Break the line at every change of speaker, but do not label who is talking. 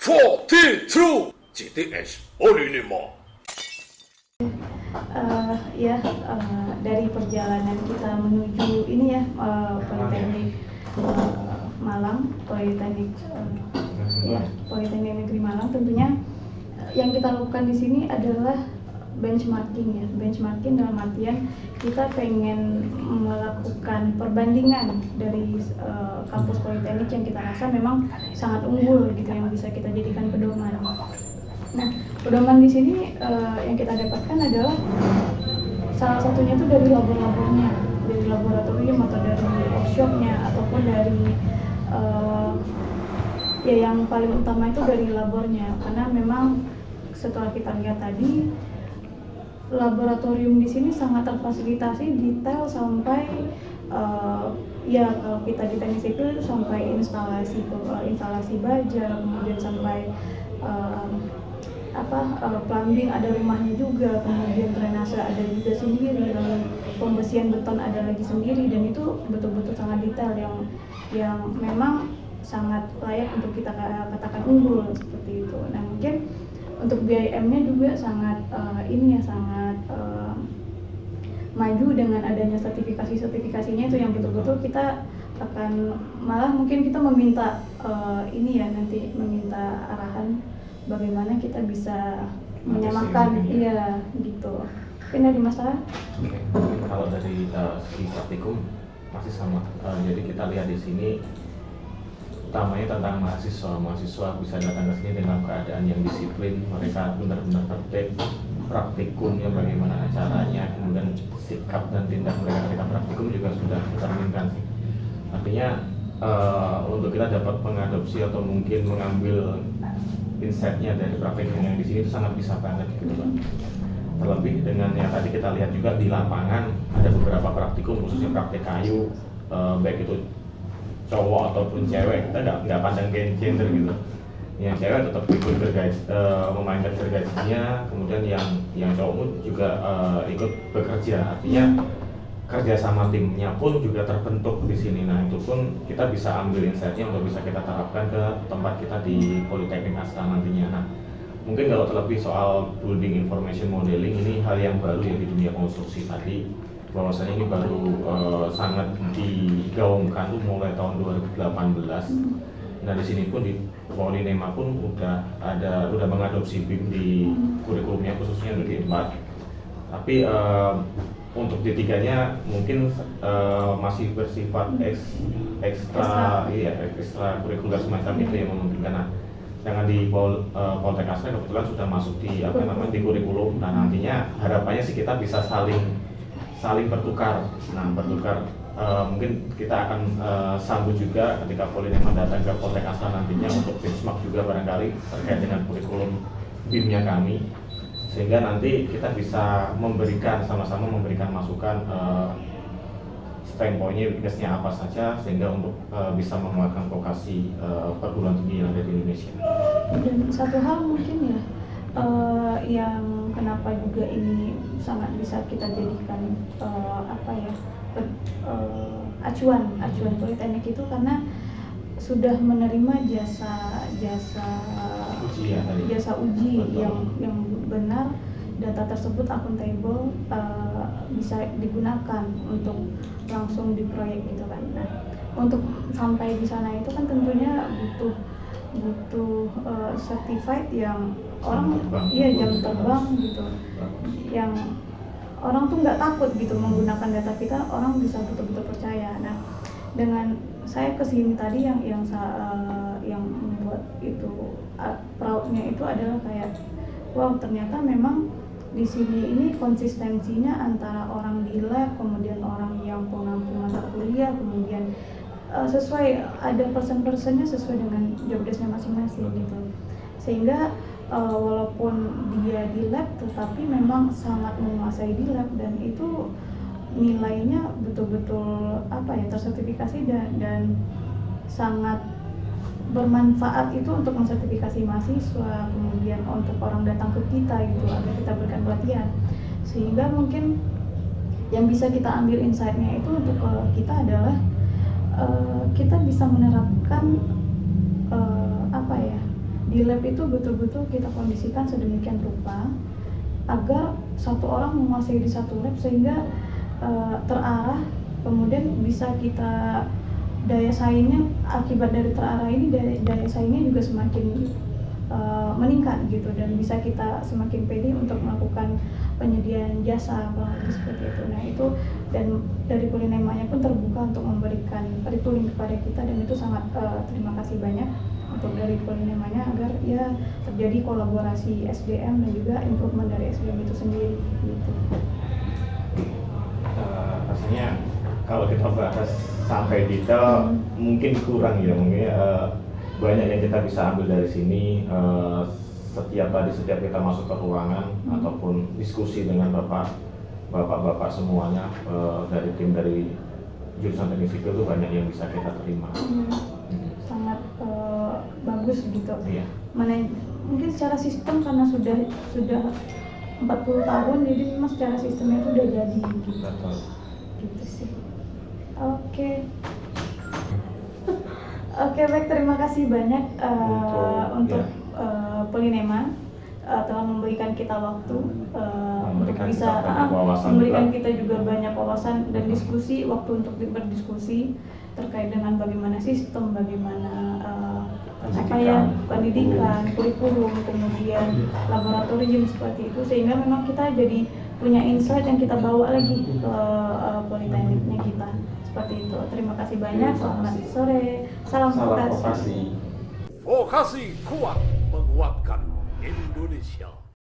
42 GTS Olinima.
Dari perjalanan kita menuju ini ya, Politeknik Malang, Politeknik Negeri Malang, tentunya yang kita lakukan di sini adalah benchmarking ya. Benchmarking dalam artian kita pengen melakukan perbandingan dari kampus politeknik yang kita rasa memang sangat unggul gitu, yang bisa kita jadikan pedoman. Nah, pedoman di sini yang kita dapatkan adalah salah satunya itu dari labor-labornya, dari laboratorium atau dari workshopnya, ataupun dari yang paling utama itu dari labornya, karena memang setelah kita lihat tadi laboratorium di sini sangat terfasilitasi, detail sampai kalau kita di teknik sipil itu sampai instalasi baja, kemudian sampai plumbing ada rumahnya juga, kemudian drainase ada juga sendiri, lalu pembersihan beton ada lagi sendiri, dan itu betul-betul sangat detail yang memang sangat layak untuk kita katakan unggul seperti itu. Nah, mungkin untuk BIM-nya juga sangat maju dengan adanya sertifikasinya itu, yang betul-betul kita akan malah mungkin kita meminta nanti meminta arahan bagaimana kita bisa menyamakan gitu. Mungkin dari masalah
kalau dari segi praktikum masih sama. Jadi kita lihat di sini utamanya tentang mahasiswa bisa datang ke sini dengan keadaan yang disiplin, mereka benar-benar tertib, praktikumnya bagaimana caranya, kemudian sikap dan tindak mereka ketika praktikum juga sudah tercerminkan. Artinya untuk kita dapat mengadopsi atau mungkin mengambil insight-nya dari praktikum yang di sini itu sangat bisa banget gitu kan. Terlebih dengan yang tadi kita lihat juga di lapangan ada beberapa praktikum, khususnya praktik kayu, baik itu cowok ataupun cewek, kita nggak pandang gender gitu. Yang cewek tetap ikut memainkan gergajinya, kemudian yang cowok juga ikut bekerja. Artinya kerja sama timnya pun juga terbentuk di sini. Nah, itu pun kita bisa ambil insight-nya untuk bisa kita terapkan ke tempat kita di Politeknik Astra nantinya. Nah, mungkin kalau terlebih soal building information modeling, ini hal yang baru ya di dunia konstruksi tadi, bahwasanya ini baru sangat digaungkan mulai tahun 2018. Nah, di sini pun di Polinema pun udah mengadopsi BIM di kurikulumnya, khususnya di 4. Tapi untuk di 3-nya mungkin masih bersifat ekstra kurikuler semacam itu yang memungkinkan. Nah, jangan di Poltek Astra kebetulan sudah masuk di di kurikulum. Nah, nantinya harapannya sih kita bisa saling bertukar. Nah, mungkin kita akan sambut juga ketika Polinema datang ke Poltek Astra nantinya untuk benchmark juga barangkali terkait dengan kurikulum BIM-nya kami, sehingga nanti kita bisa sama-sama memberikan masukan standpoint-nya, weakness-nya apa saja, sehingga untuk bisa menguatkan vokasi perguruan tinggi yang ada di Indonesia.
Dan satu hal mungkin yang kenapa juga ini sangat bisa kita jadikan acuan politeknik itu karena sudah menerima jasa uji yang benar, data tersebut akuntabel, bisa digunakan untuk langsung di proyek gitu kan. Nah, untuk sampai di sana itu kan tentunya butuh certified yang orang jam terbang gitu, yang orang tuh nggak takut gitu menggunakan data kita, orang bisa betul-betul percaya. Nah, dengan saya kesini tadi yang membuat itu proudnya itu adalah kayak wow, ternyata memang di sini ini konsistensinya antara orang di lab, kemudian orang yang pengampu mata kuliah, kemudian sesuai, ada person-personnya sesuai dengan job desk-nya masing-masing gitu, sehingga walaupun dia di lab tetapi memang sangat menguasai di lab, dan itu nilainya betul-betul tersertifikasi dan sangat bermanfaat itu untuk mensertifikasi mahasiswa, kemudian untuk orang datang ke kita gitu agar kita berikan pelatihan, sehingga mungkin yang bisa kita ambil insight-nya itu untuk kita adalah kita bisa menerapkan di lab itu betul-betul kita kondisikan sedemikian rupa agar satu orang menguasai di satu lab sehingga terarah, kemudian bisa kita daya saingnya, akibat dari terarah ini daya saingnya juga semakin meningkat gitu, dan bisa kita semakin pede untuk melakukan penyediaan jasa kurang lebih seperti itu. Nah itu, dan dari Polinemanya pun terbuka untuk memberikan retooling kepada kita, dan itu sangat terima kasih banyak untuk dari Polinemanya agar ya terjadi kolaborasi SDM dan juga improvement dari SDM itu sendiri gitu.
Rasanya kalau kita bahas sampai detail mungkin kurang ya, mungkin banyak yang kita bisa ambil dari sini. Setiap kita masuk ke ruangan ataupun diskusi dengan bapak semuanya dari tim dari jurusan teknik sipil itu banyak yang bisa kita terima.
Sangat bagus gitu.
Iya.
Mungkin secara sistem karena sudah 40 tahun, jadi memang secara sistemnya itu udah jadi gitu.
Betul.
Gitu sih. Oke, baik, terima kasih banyak untuk Polinema telah memberikan kita waktu untuk bisa memberikan kita juga banyak wawasan dan diskusi, waktu untuk berdiskusi terkait dengan bagaimana sistem, bagaimana pendidikan, kurikulum, kemudian laboratorium seperti itu, sehingga memang kita jadi punya insight yang kita bawa lagi ke politekniknya kita seperti itu. Terima kasih banyak, selamat sore, salam vokasi.
Vokasi kuat menguatkan Indonesia.